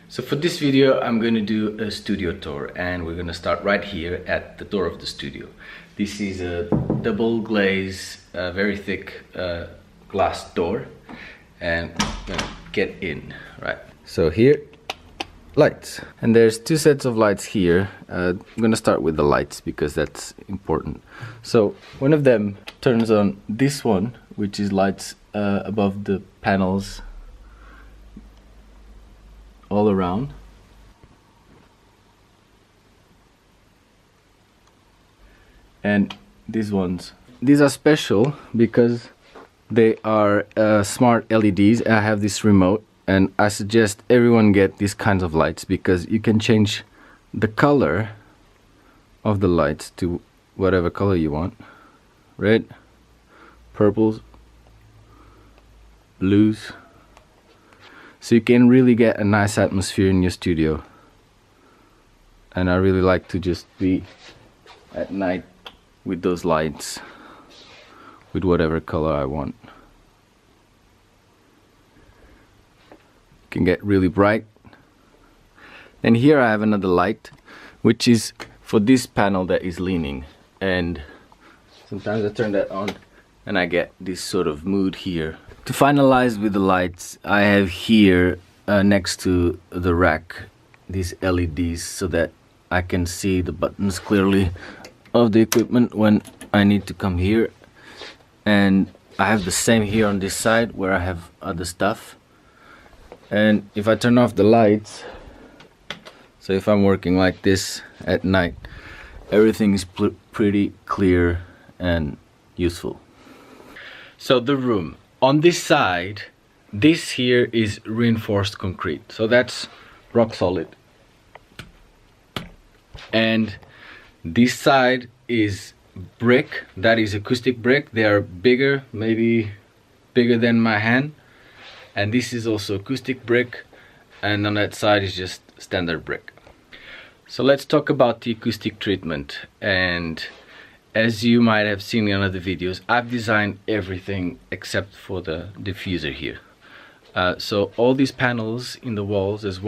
So for this video I'm going to do a studio tour, and we're going to start right here at the door of the studio. This is a double glaze, very thick glass door, and I'm going to get in, right? So here, lights. And there's two sets of lights here. I'm going to start with the lights because that's important. So one of them turns on this one, which is lights above the panels all around. And these are special because they are smart LEDs. I have this remote, and I suggest everyone get these kinds of lights because you can change the color of the lights to whatever color you want. Red, purples, blues. So you can really get a nice atmosphere in your studio. And I really like to just be at night with those lights, with whatever color I want. Can get really bright. And here I have another light, which is for this panel that is leaning. And sometimes I turn that on and I get this sort of mood here. To finalize with the lights, I have here next to the rack these LEDs so that I can see the buttons clearly of the equipment when I need to come here. And I have the same here on this side where I have other stuff. And if I turn off the lights, so if I'm working like this at night, everything is pretty clear and useful. So the room. On this side, this here is reinforced concrete, so that's rock solid. And this side is brick, that is acoustic brick. They are bigger, maybe bigger than my hand. And this is also acoustic brick, and on that side is just standard brick. So let's talk about the acoustic treatment. And as you might have seen in other videos, I've designed everything except for the diffuser here. So all these panels in the walls, there's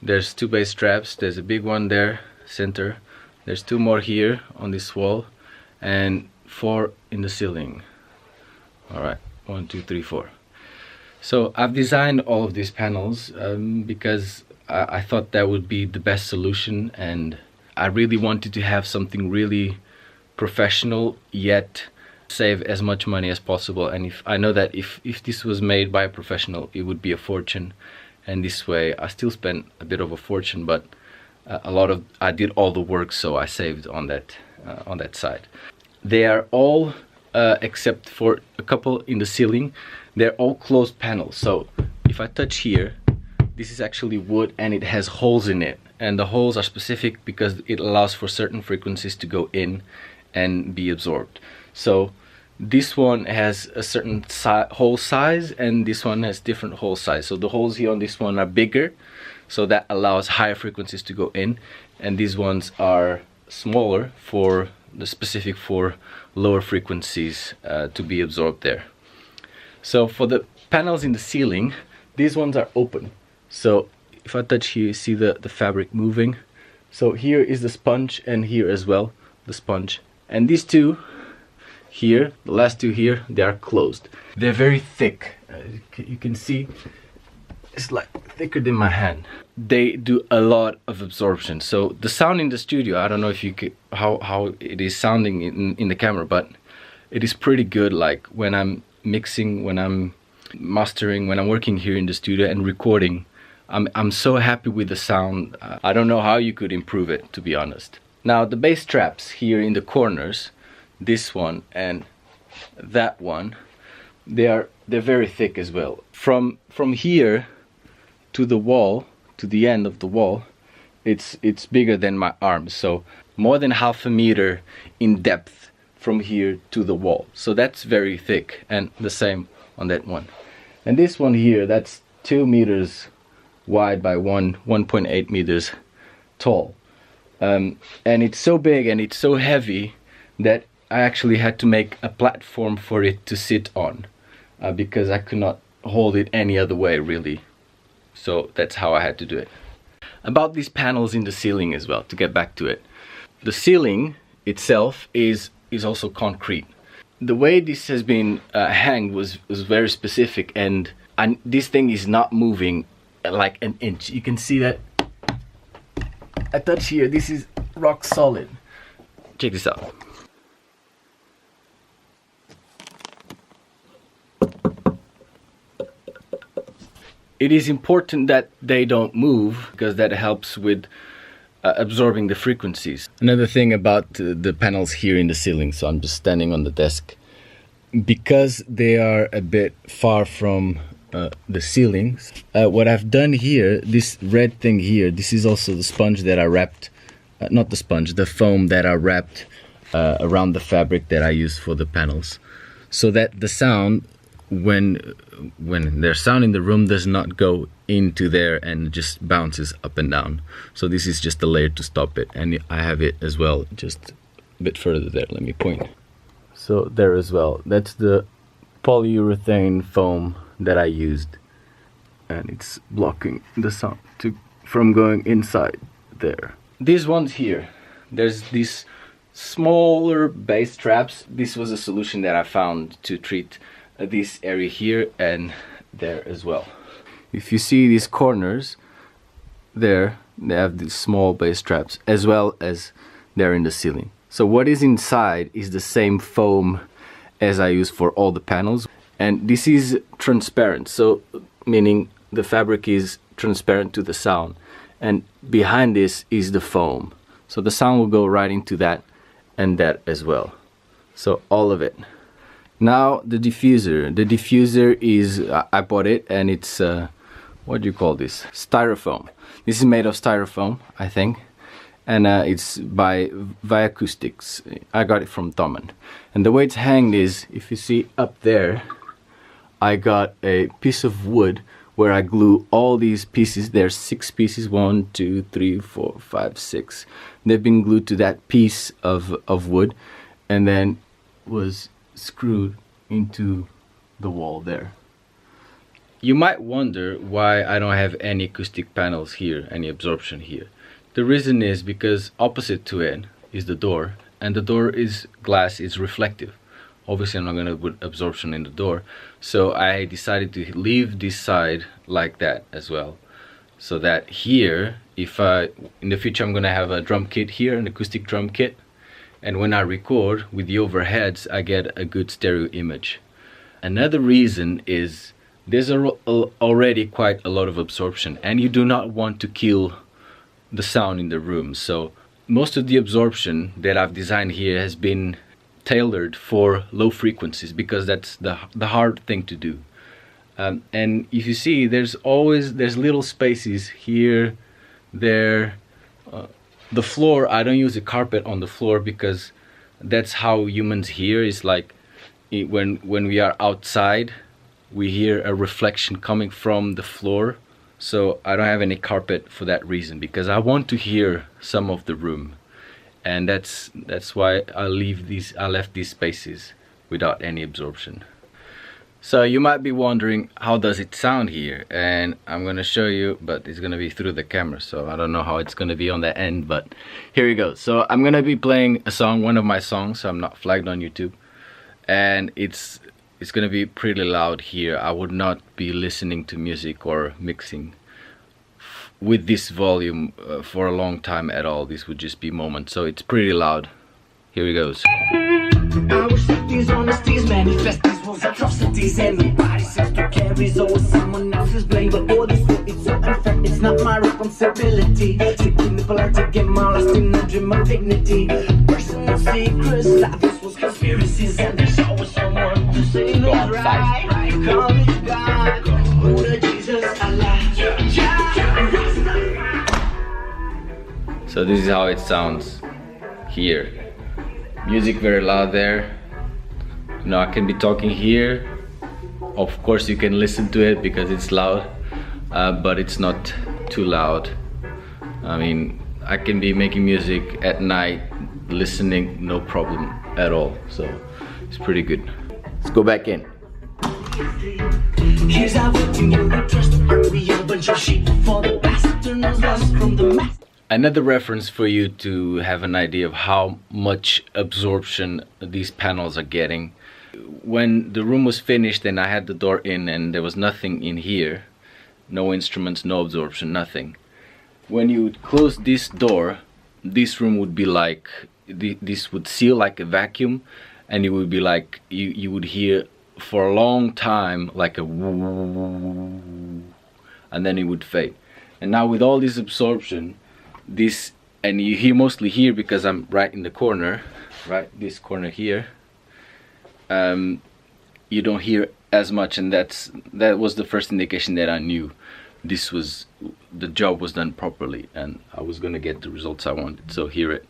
there's two bass traps, there's a big one there, center, there's two more here on this wall, and 4 in the ceiling. Alright, 1, 2, 3, 4. So I've designed all of these panels because I thought that would be the best solution, and I really wanted to have something really professional yet save as much money as possible. And if I know that if this was made by a professional, it would be a fortune, and this way I still spent a bit of a fortune, but I did all the work, so I saved on that side. They are all except for a couple in the ceiling, they're all closed panels. So if I touch here, this is actually wood and it has holes in it. And the holes are specific because it allows for certain frequencies to go in and be absorbed. So this one has a certain hole size, and this one has different hole size. So the holes here on this one are bigger, so that allows higher frequencies to go in, and these ones are smaller for lower frequencies to be absorbed there. So for the panels in the ceiling, these ones are open. So if I touch here, you see the fabric moving. So here is the sponge, and here as well the sponge. And these two here, the last two here, they are closed. They're very thick. You can see it's like thicker than my hand. They do a lot of absorption. So the sound in the studio, I don't know if you could, how it is sounding in the camera, but it is pretty good. Like when I'm mixing, when I'm mastering, when I'm working here in the studio and recording, I'm so happy with the sound. I don't know how you could improve it, to be honest. Now the bass traps here in the corners, this one and that one, they're very thick as well. From here to the wall, to the end of the wall, it's bigger than my arm. So more than ½ meter in depth from here to the wall. So that's very thick, and the same on that one. And this one here, that's 2 meters wide by 1.8 meters tall. And it's so big and it's so heavy that I actually had to make a platform for it to sit on because I could not hold it any other way, really. So that's how I had to do it. About these panels in the ceiling as well, to get back to it. The ceiling itself is also concrete. The way this has been hanged was very specific, and this thing is not moving like an inch. You can see that I touch here, this is rock solid. Check this out. It is important that they don't move because that helps with absorbing the frequencies. Another thing about the panels here in the ceiling, so I'm just standing on the desk, because they are a bit far from the ceilings, what I've done here, this red thing here, this is also the sponge that I wrapped, not the sponge, the foam that I wrapped around the fabric that I use for the panels, so that the sound, when there's sound in the room, does not go into there and just bounces up and down. So this is just a layer to stop it, and I have it as well just a bit further there. Let me point. So there as well, that's the polyurethane foam that I used, and it's blocking the sound from going inside there. These ones here, there's these smaller bass traps. This was a solution that I found to treat this area here and there as well. If you see these corners there, they have these small bass traps as well as they're in the ceiling. So what is inside is the same foam as I use for all the panels, and this is transparent, so meaning the fabric is transparent to the sound, and behind this is the foam, so the sound will go right into that and that as well. So all of it. Now the diffuser. The diffuser is, I bought it, and it's what do you call this? Styrofoam. This is made of styrofoam, I think, and it's by Acoustic. I got it from THOMANN. And the way it's hanged is, if you see up there, I got a piece of wood where I glue all these pieces. There's 6 pieces, 1, 2, 3, 4, 5, 6. They've been glued to that piece of wood, and then was screwed into the wall there. You might wonder why I don't have any acoustic panels here, any absorption here. The reason is because opposite to it is the door, and the door is glass, is reflective. Obviously I'm not going to put absorption in the door, so I decided to leave this side like that as well, so that here, if in the future I'm going to have a drum kit here, an acoustic drum kit, and when I record with the overheads I get a good stereo image. Another reason is there's already quite a lot of absorption, and you do not want to kill the sound in the room. So most of the absorption that I've designed here has been tailored for low frequencies, because that's the hard thing to do. And if you see, there's little spaces here, there. The floor, I don't use a carpet on the floor because that's how humans hear. It's like when we are outside, we hear a reflection coming from the floor. So I don't have any carpet for that reason, because I want to hear some of the room, and that's why I left these spaces without any absorption. So you might be wondering, how does it sound here? And I'm gonna show you, but it's gonna be through the camera, so I don't know how it's gonna be on the end, but here we go. So I'm gonna be playing a song, one of my songs, so I'm not flagged on YouTube, and it's gonna be pretty loud here. I would not be listening to music or mixing with this volume for a long time at all. This would just be moments, so it's pretty loud. Here it goes. I wish that these honesties manifest these wolves atrocities, and the body seems to carry always someone else's blame. But all this it's so unfair, it's not my responsibility. Taking the blood to get my lost in a dream of dignity. Personal secrets, like this was conspiracies, and there's always someone to say no right. Call it God, Buddha, Jesus, Allah. So this is how it sounds here. Music very loud there. You know, I can be talking here. Of course you can listen to it because it's loud, but it's not too loud. I mean, I can be making music at night, listening, no problem at all. So it's pretty good. Let's go back in. Here's our voting, you will trust. We a bunch of sheep for the bastards lost from the mass. Another reference for you to have an idea of how much absorption these panels are getting. When the room was finished and I had the door in and there was nothing in here, no instruments, no absorption, nothing. When you would close this door, this room would be like, this would seal like a vacuum, and it would be like, you would hear for a long time like a woo, and then it would fade. And now with all this absorption, this, and you hear mostly here because I'm right in the corner, right, this corner here, you don't hear as much, and that was the first indication that I knew this was, the job was done properly and I was gonna get the results I wanted. So hear it,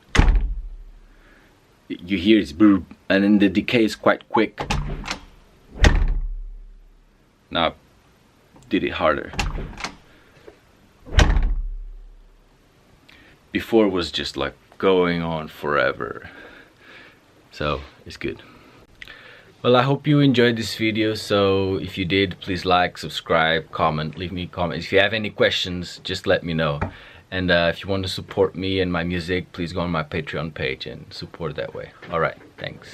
you hear it's brr, and then the decay is quite quick. Now did it harder. Before it was just like going on forever. So it's good. Well, I hope you enjoyed this video. So if you did, please like, subscribe, comment, leave me comments. If you have any questions, just let me know. And if you want to support me and my music, please go on my Patreon page and support that way. Alright, thanks.